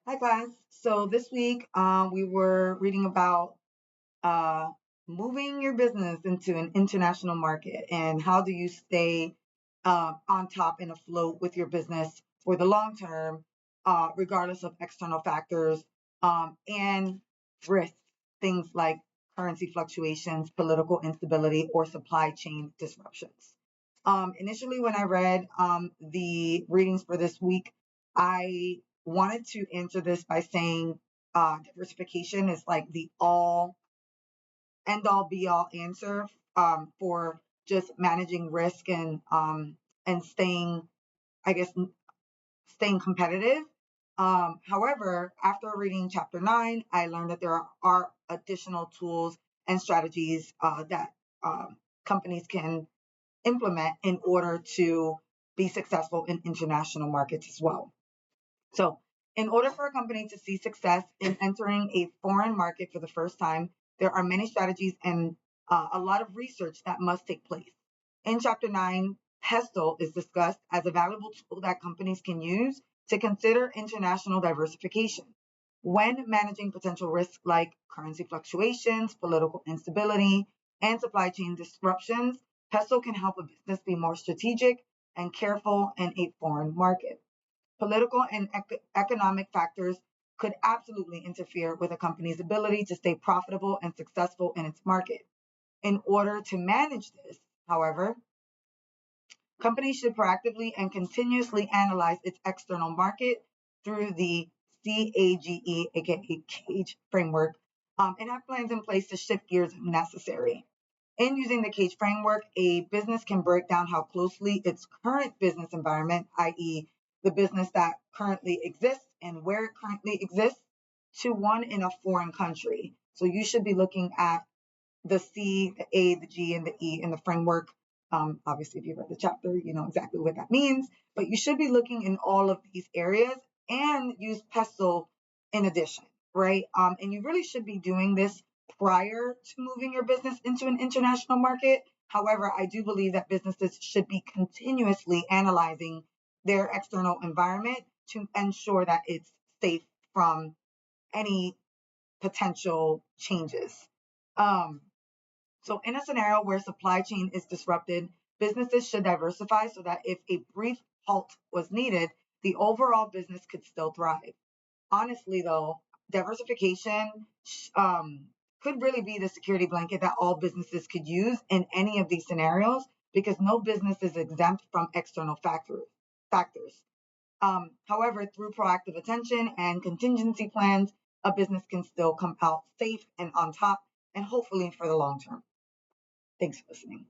Hi, class. So this week, we were reading about uh, moving your business into an international market and how do you stay on top and afloat with your business for the long term, regardless of external factors and risks, things like currency fluctuations, political instability, or supply chain disruptions. Initially, when I read the readings for this week, I wanted to answer this by saying diversification is like the all end all be all answer for just managing risk and staying, I guess, staying competitive. However, after reading chapter 9, I learned that there are additional tools and strategies that companies can implement in order to be successful in international markets as well. So, in order for a company to see success in entering a foreign market for the first time, there are many strategies and a lot of research that must take place. In Chapter 9, PESTLE is discussed as a valuable tool that companies can use to consider international diversification. When managing potential risks like currency fluctuations, political instability, and supply chain disruptions, PESTLE can help a business be more strategic and careful in a foreign market. Political and economic factors could absolutely interfere with a company's ability to stay profitable and successful in its market. In order to manage this, however, companies should proactively and continuously analyze its external market through the CAGE, aka CAGE framework, and have plans in place to shift gears if necessary. In using the CAGE framework, a business can break down how closely its current business environment, i.e., the business that currently exists and where it currently exists, to one in a foreign country. So you should be looking at the C, the A, the G, and the E in the framework. Obviously, if you read the chapter, you know exactly what that means. But you should be looking in all of these areas and use PESTLE in addition, right? And you really should be doing this prior to moving your business into an international market. However, I do believe that businesses should be continuously analyzing their external environment to ensure that it's safe from any potential changes. Um, so, in a scenario where supply chain is disrupted, businesses should diversify so that if a brief halt was needed, the overall business could still thrive. Honestly, though, diversification could really be the security blanket that all businesses could use in any of these scenarios because no business is exempt from external factors. However, through proactive attention and contingency plans, a business can still come out safe and on top, and hopefully for the long term. Thanks for listening.